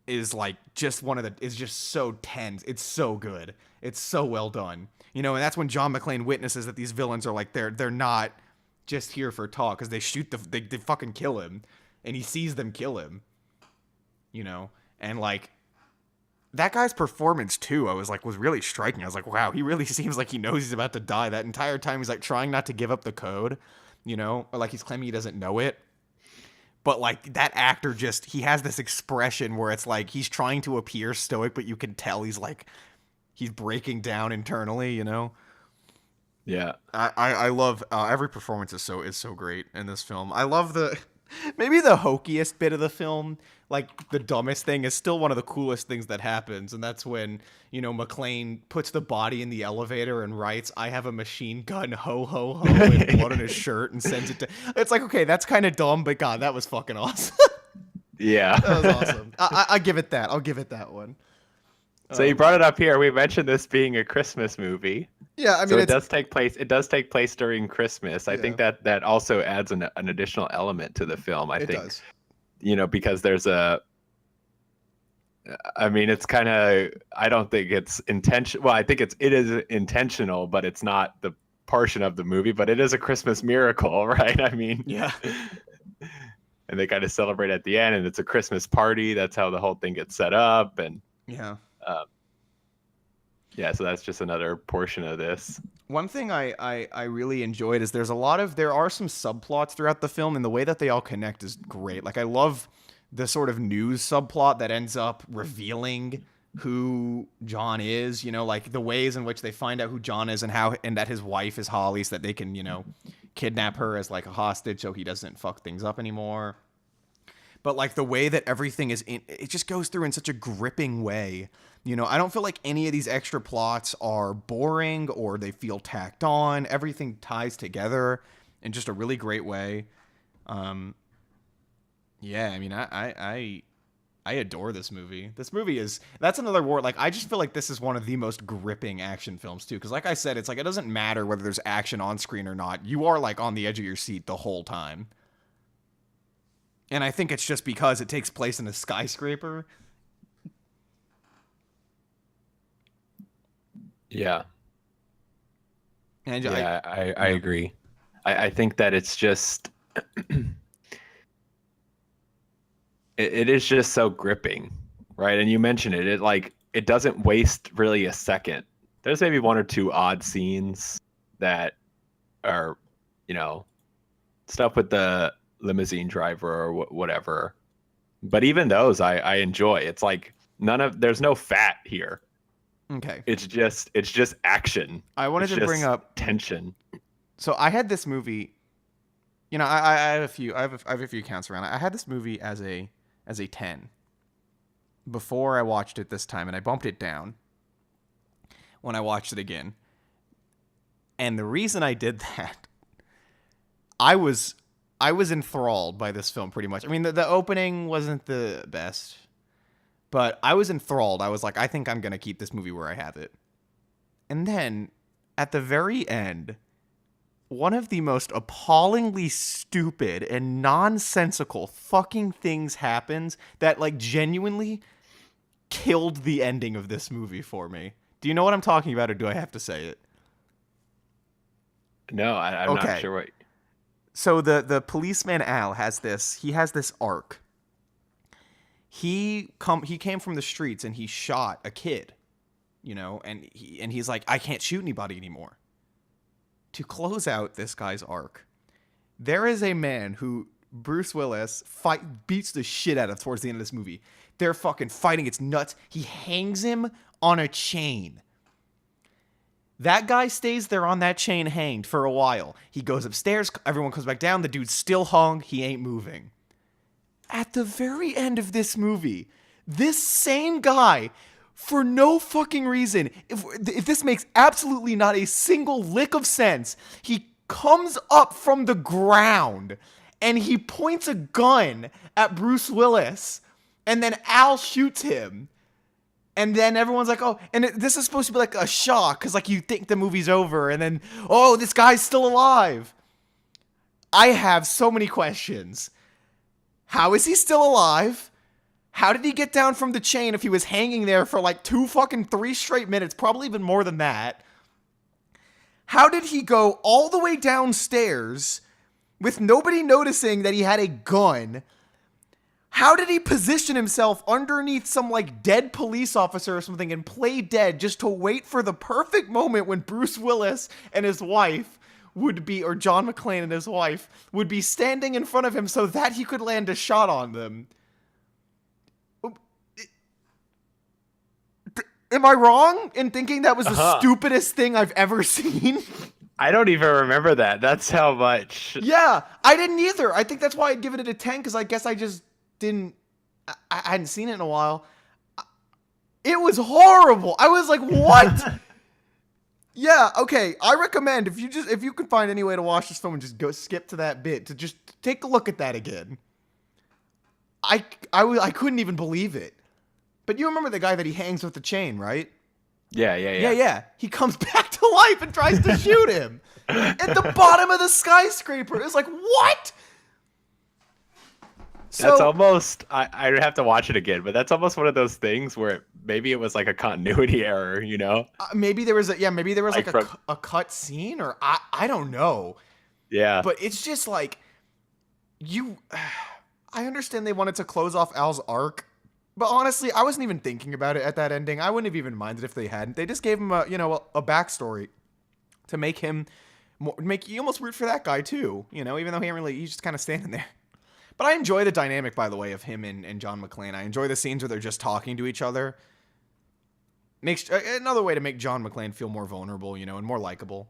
is like just is just so tense. It's so good. It's so well done. You know, and that's when John McClane witnesses that these villains are like they're not just here for talk, because they shoot they fucking kill him, and he sees them kill him. You know, and like that guy's performance too, I was like, was really striking. I was like, wow, he really seems like he knows he's about to die. That entire time he's like trying not to give up the code, you know, or like he's claiming he doesn't know it. But like that actor he has this expression where it's like he's trying to appear stoic, but you can tell he's breaking down internally, you know? Yeah. I love every performance is so great in this film. I love maybe the hokiest bit of the film, like the dumbest thing, is still one of the coolest things that happens, and that's when, you know, McClane puts the body in the elevator and writes, "I have a machine gun, ho ho ho," and blood on his shirt, and sends it to. It's like, okay, that's kind of dumb, but God, that was fucking awesome. Yeah. That was awesome. I give it that. I'll give it that one. So you brought it up here. We mentioned this being a Christmas movie. Yeah, I mean, so it does take place. It does take place during Christmas. I Yeah. think that also adds an additional element to the film. I think, does. you know, because there's I mean, it's kind of. I don't think it's intentional. Well, I think it is intentional, but it's not the portion of the movie. But it is a Christmas miracle, right? I mean, Yeah. And they kind of celebrate at the end, and it's a Christmas party. That's how the whole thing gets set up, and Yeah. yeah, so that's just another portion of this. One thing I really enjoyed is there are some subplots throughout the film, and the way that they all connect is great. Like, I love the sort of news subplot that ends up revealing who John is, you know, like the ways in which they find out who John is and that his wife is Holly, so that they can, you know, kidnap her as like a hostage so he doesn't fuck things up anymore. But like the way that everything it just goes through in such a gripping way. You know, I don't feel like any of these extra plots are boring or they feel tacked on. Everything ties together in just a really great way. Yeah, I mean, I adore this movie. That's another word. Like, I just feel like this is one of the most gripping action films too. Because like I said, it's like, it doesn't matter whether there's action on screen or not. You are like on the edge of your seat the whole time. And I think it's just because it takes place in a skyscraper. Yeah. And yeah, I agree. I think that it's just it is just so gripping, right? And you mentioned it. It doesn't waste really a second. There's maybe one or two odd scenes that are, you know, stuff with the limousine driver or whatever. But even those I enjoy. It's like there's no fat here. Okay. It's just action. I wanted to bring up tension. So I had this movie, you know, I have a few counts around it. I had this movie as a 10 before I watched it this time, and I bumped it down when I watched it again. And the reason I did that, I was enthralled by this film pretty much. I mean, the opening wasn't the best, but I was enthralled. I was like, I think I'm going to keep this movie where I have it. And then at the very end, one of the most appallingly stupid and nonsensical fucking things happens that like genuinely killed the ending of this movie for me. Do you know what I'm talking about, or do I have to say it? No, I'm not sure what. So the policeman Al has this arc. He came from the streets and he shot a kid, and he's like, I can't shoot anybody anymore. To close out this guy's arc, there is a man who Bruce Willis beats the shit out of towards the end of this movie. They're fucking fighting. It's nuts. He hangs him on a chain. That guy stays there on that chain hanged for a while. He goes upstairs. Everyone comes back down. The dude's still hung. He ain't moving. At the very end of this movie, this same guy, for no fucking reason, if this makes absolutely not a single lick of sense, he comes up from the ground and he points a gun at Bruce Willis, and then Al shoots him. And then everyone's like, oh, and this is supposed to be like a shock, because like you think the movie's over, and then, oh, this guy's still alive. I have so many questions. How is he still alive? How did he get down from the chain if he was hanging there for like 3 straight minutes, probably even more than that? How did he go all the way downstairs with nobody noticing that he had a gun? How did he position himself underneath some like dead police officer or something and play dead just to wait for the perfect moment when Bruce Willis and his wife would be, or John McClane and his wife would be standing in front of him so that he could land a shot on them? Am I wrong in thinking that was the stupidest thing I've ever seen? I don't even remember that. That's how much. Yeah, I didn't either. I think that's why I'd give it a 10, because I guess I just I hadn't seen it in a while. It was horrible. I was like, what? Yeah, okay. I recommend if you can find any way to watch this film and just go skip to that bit to just take a look at that again. I couldn't even believe it. But you remember the guy that he hangs with the chain, right? Yeah. He comes back to life and tries to shoot him at the bottom of the skyscraper. It's like, what? That's almost, I'd have to watch it again, but that's almost one of those things where maybe it was like a continuity error, maybe there was like a cut scene, or I don't know. Yeah. But it's just like, I understand they wanted to close off Al's arc, but honestly, I wasn't even thinking about it at that ending. I wouldn't have even minded if they hadn't. They just gave him a backstory to make him make you almost root for that guy too, even though he's just kind of standing there. But I enjoy the dynamic, by the way, of him and John McClane. I enjoy the scenes where they're just talking to each other. Makes another way to make John McClane feel more vulnerable, and more likable.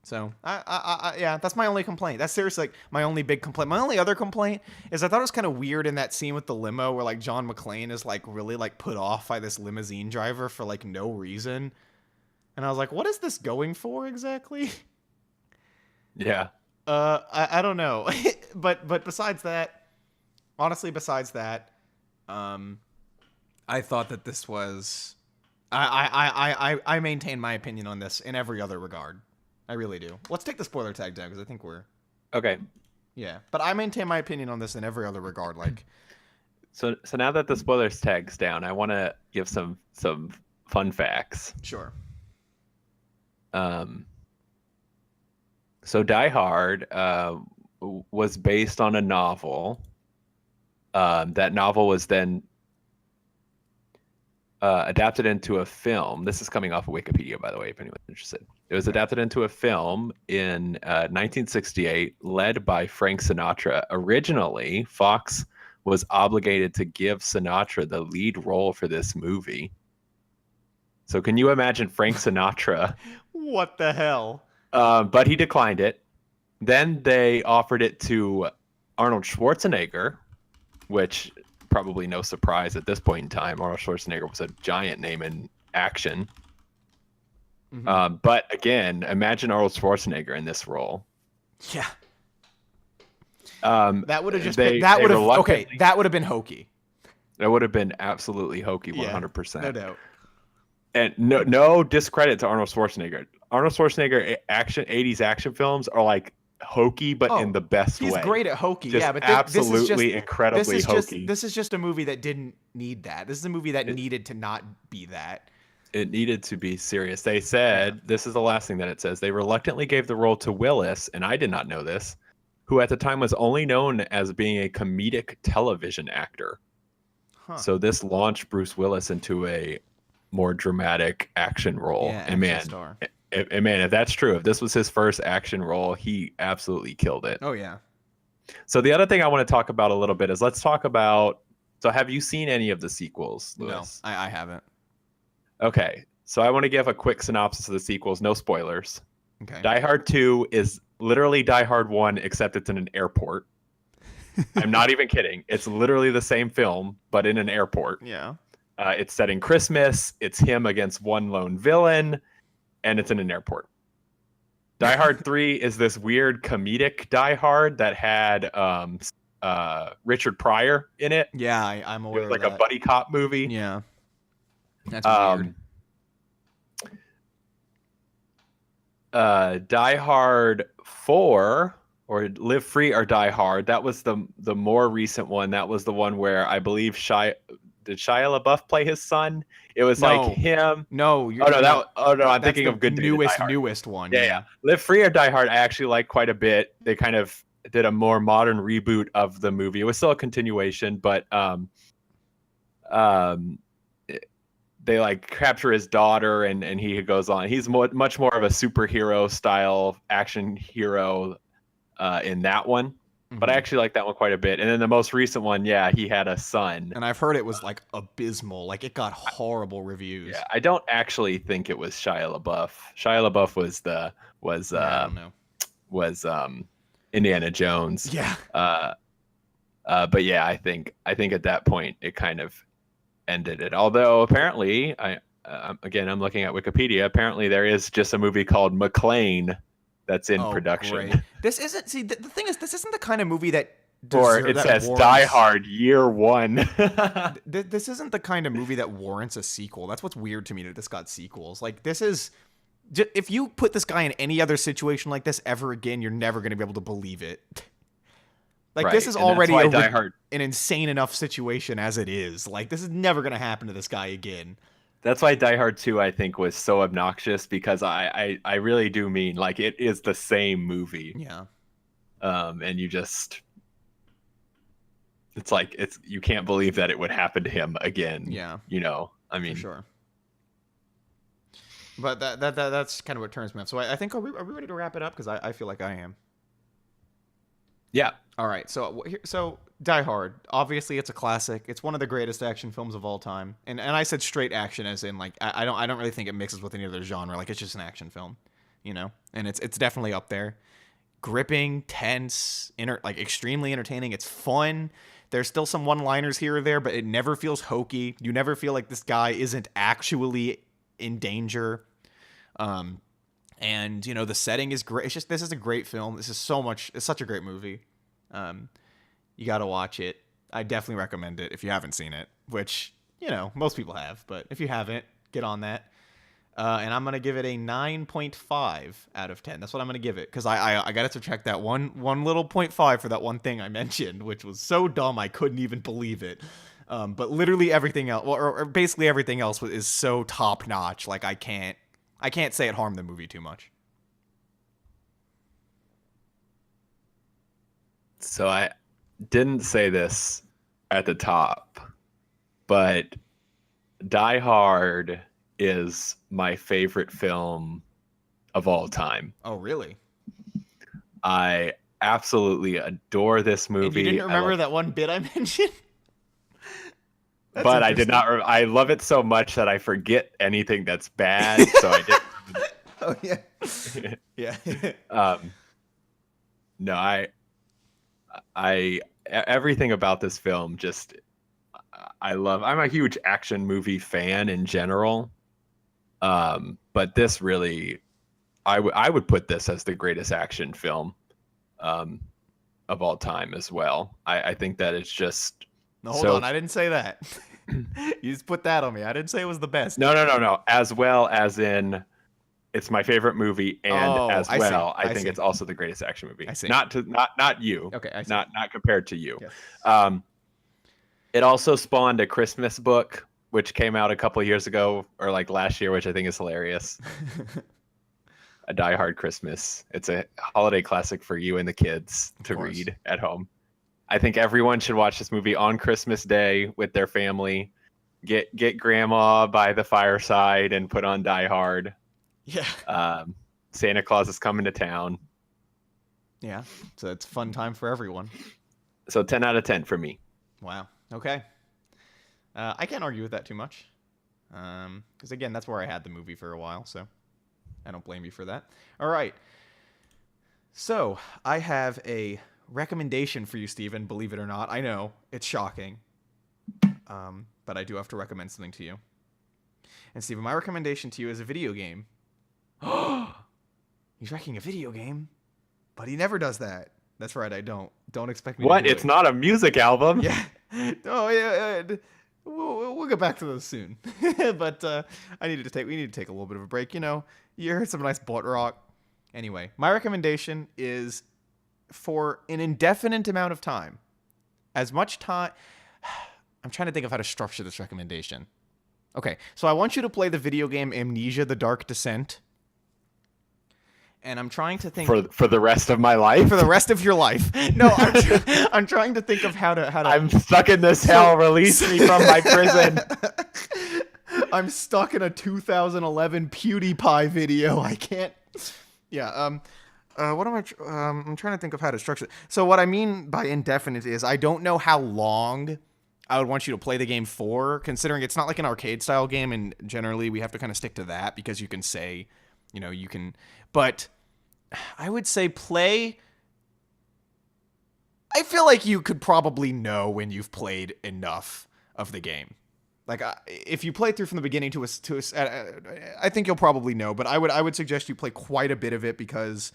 So, yeah, that's my only complaint. That's seriously like my only big complaint. My only other complaint is I thought it was kind of weird in that scene with the limo where like John McClane is like really like put off by this limousine driver for like no reason. And I was like, what is this going for exactly? Yeah. I don't know. but besides that, honestly, I thought that this was, I maintain my opinion on this in every other regard. I really do. Let's take the spoiler tag down, because I think we're okay. Yeah, but I maintain my opinion on this in every other regard. Like, so now that the spoilers tag's down, I want to give some fun facts. Sure. So Die Hard was based on a novel. That novel was then adapted into a film. This is coming off of Wikipedia, by the way, if anyone's interested. It was adapted into a film in 1968, led by Frank Sinatra. Originally, Fox was obligated to give Sinatra the lead role for this movie. So can you imagine Frank Sinatra? What the hell? But he declined it. Then they offered it to Arnold Schwarzenegger, which probably no surprise at this point in time. Arnold Schwarzenegger was a giant name in action. Mm-hmm. But again, imagine Arnold Schwarzenegger in this role. Yeah. That would have just been, that would have been hokey. That would have been absolutely hokey, 100%. No doubt. And no discredit to Arnold Schwarzenegger. Arnold Schwarzenegger 80s action films are like hokey, but in the best way. He's great at hokey. Just but absolutely incredibly hokey. This is just a movie that didn't need that. This is a movie that needed to not be that. it needed to be serious. They said, this is the last thing that it says, they reluctantly gave the role to Willis, and I did not know this, who at the time was only known as being a comedic television actor. Huh. So this launched Bruce Willis into a more dramatic action role. Yeah, and action star. Man, if that's true, if this was his first action role, he absolutely killed it. Oh, yeah. So the other thing I want to talk about a little bit is let's talk about, so have you seen any of the sequels, Lewis? No, I haven't. Okay, so I want to give a quick synopsis of the sequels, no spoilers. Okay. Die Hard 2 is literally Die Hard 1, except it's in an airport. I'm not even kidding. It's literally the same film, but in an airport. Yeah. It's set in Christmas. It's him against one lone villain, and it's in an airport. Die Hard 3 is this weird comedic Die Hard that had Richard Pryor in it. Yeah, I'm aware It was of like that. a buddy cop movie. Yeah. That's weird. Die Hard 4 or Live Free or Die Hard, that was the more recent one. That was the one where I believe did Shia LaBeouf play his son? It was like him. No, I'm thinking of Good Day to Die Hard. newest one. Yeah. Live Free or Die Hard I actually like quite a bit. They kind of did a more modern reboot of the movie. It was still a continuation, but they like capture his daughter and he goes on. He's much more of a superhero style action hero in that one. Mm-hmm. But I actually like that one quite a bit. And then the most recent one, yeah, he had a son. And I've heard it was like abysmal. Like it got horrible reviews. Yeah, I don't actually think it was Shia LaBeouf. Shia LaBeouf was Indiana Jones. Yeah. But yeah, I think at that point it kind of ended it. Although apparently, I'm looking at Wikipedia. Apparently, there is just a movie called McClane that's in production. Great. This isn't. See, the thing is, this isn't the kind of movie that. Says Die Hard Year 1. This isn't the kind of movie that warrants a sequel. That's what's weird to me that this got sequels. Like this is. If you put this guy in any other situation like this ever again, you're never going to be able to believe it. Like, this is already an insane enough situation as it is. Like, this is never going to happen to this guy again. That's why Die Hard 2, I think, was so obnoxious, because I really do mean, like, it is the same movie. Yeah. And you just... It's like, you can't believe that it would happen to him again. Yeah. You know? I mean... For sure. But that's kind of what turns me off. So I think, are we ready to wrap it up? Because I feel like I am. Yeah. All right. So Die Hard. Obviously, it's a classic. It's one of the greatest action films of all time. And I said straight action, as in like I don't really think it mixes with any other genre. Like it's just an action film, you know. And it's definitely up there. Gripping, tense, like extremely entertaining. It's fun. There's still some one-liners here or there, but it never feels hokey. You never feel like this guy isn't actually in danger. And you know, the setting is great. It's just, this is a great film. It's such a great movie. You got to watch it. I definitely recommend it if you haven't seen it, which, you know, most people have, but if you haven't, get on that. And I'm going to give it a 9.5 out of 10. That's what I'm going to give it. Cause I got to subtract that one little 0.5 for that one thing I mentioned, which was so dumb. I couldn't even believe it. But literally everything else, or basically everything else is so top notch. Like I can't say it harmed the movie too much. So I didn't say this at the top, but Die Hard is my favorite film of all time. Oh, really? I absolutely adore this movie. And you didn't remember that one bit I mentioned? But I did not. I love it so much that I forget anything that's bad. So I did. Oh yeah, yeah. No, I everything about this film just I love. I'm a huge action movie fan in general, but this really, I would put this as the greatest action film of all time as well. I think that it's just. No, hold on. I didn't say that. You just put that on me. I didn't say it was the best. No. As well as in, it's my favorite movie, and I think it's also the greatest action movie. I see. Not you. Okay, I see. Not compared to you. Yes. It also spawned a Christmas book, which came out a couple of years ago or like last year, which I think is hilarious. A Die Hard Christmas. It's a holiday classic for you and the kids to read at home. I think everyone should watch this movie on Christmas Day with their family. Get grandma by the fireside and put on Die Hard. Yeah. Santa Claus is coming to town. Yeah. So it's a fun time for everyone. So 10 out of 10 for me. Wow. Okay. I can't argue with that too much. Because again, that's where I had the movie for a while, so I don't blame you for that. All right. So I have a recommendation for you, Steven, believe it or not. I know, it's shocking. But I do have to recommend something to you. And Steven, my recommendation to you is a video game. He's wrecking a video game, but he never does that. That's right, I don't. Don't expect me to do It's it. not a music album? Yeah. Oh, yeah. We'll get back to those soon. But we need to take a little bit of a break. You know, you heard some nice butt rock. Anyway, my recommendation is for an indefinite amount of time. As much time... I'm trying to think of how to structure this recommendation. Okay, so I want you to play the video game Amnesia: The Dark Descent. And I'm trying to think... For the rest of my life? For the rest of your life. No, I'm trying to think of how to... I'm stuck in this hell. Release me from my prison. I'm stuck in a 2011 PewDiePie video. I can't... Yeah, what am I... I'm trying to think of how to structure it. So what I mean by indefinite is I don't know how long I would want you to play the game for, considering it's not like an arcade-style game, and generally we have to kind of stick to that because you can say, you know, you can... But I would say play... I feel like you could probably know when you've played enough of the game. Like, if you play through from the beginning to I think you'll probably know, but I would suggest you play quite a bit of it because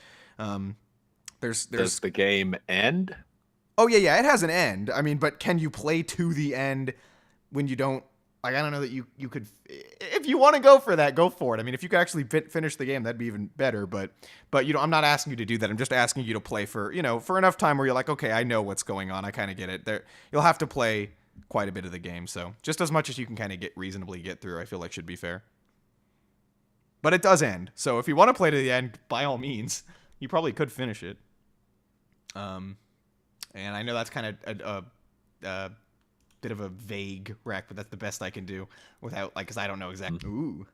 there's... Does the game end? Oh, yeah, it has an end. I mean, but can you play to the end when you don't... Like, I don't know that you could... If you want to go for that, go for it. I mean, if you could actually finish the game, that'd be even better. But you know, I'm not asking you to do that. I'm just asking you to play for, you know, for enough time where you're like, okay, I know what's going on. I kind of get it. You'll have to play quite a bit of the game. So just as much as you can kind of reasonably get through, I feel like should be fair. But it does end. So if you want to play to the end, by all means, you probably could finish it. And I know that's kind of a bit of a vague rec, but that's the best I can do without, like, because I don't know exactly. Ooh.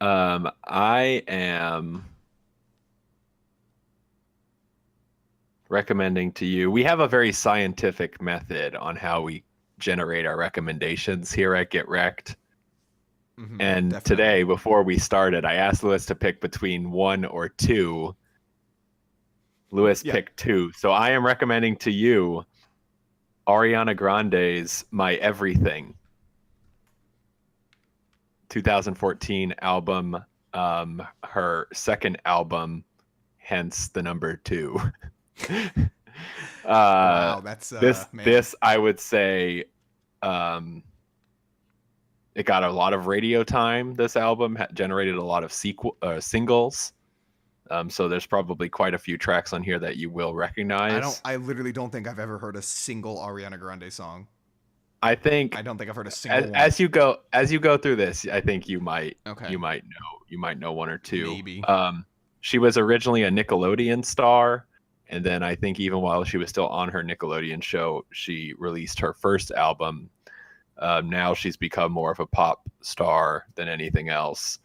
I am recommending to you. We have a very scientific method on how we generate our recommendations here at Get Recc'd. Mm-hmm, and definitely. Today, before we started, I asked Lewis to pick between 1 or 2. Lewis picked 2. So I am recommending to you Ariana Grande's My Everything 2014 album, her second album, hence the number 2. Wow, that's this I would say it got a lot of radio time. This album generated a lot of singles. So there's probably quite a few tracks on here that you will recognize. I literally don't think I've ever heard a single Ariana Grande song. I don't think I've heard a single one. As you go through this, I think you might okay. you might know 1 or 2. Maybe. She was originally a Nickelodeon star, and then I think even while she was still on her Nickelodeon show, she released her first album. Now she's become more of a pop star than anything else.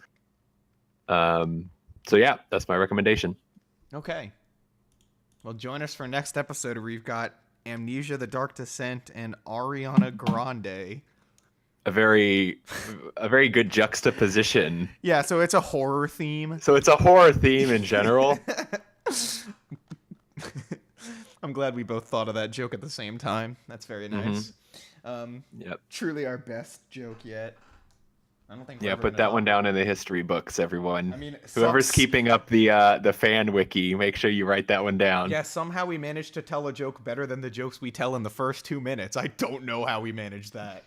So yeah, that's my recommendation. Okay. Well, join us for next episode where we've got Amnesia: The Dark Descent and Ariana Grande. A very good juxtaposition. Yeah, so it's a horror theme. So it's a horror theme in general. I'm glad we both thought of that joke at the same time. That's very nice. Yep. Truly our best joke yet. I don't think. Yeah, put that one down in the history books, everyone. I mean, whoever's keeping up the fan wiki, make sure you write that one down. Yeah, somehow we managed to tell a joke better than the jokes we tell in the first 2 minutes. I don't know how we managed that.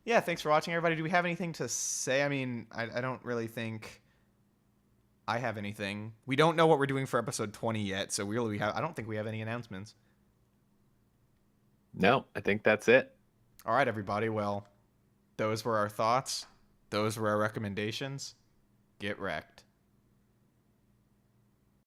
Yeah, thanks for watching, everybody. Do we have anything to say? I mean, I don't really think I have anything. We don't know what we're doing for episode 20 yet, so I don't think we have any announcements. No, I think that's it. All right, everybody. Well, those were our thoughts. Those were our recommendations. Get wrecked.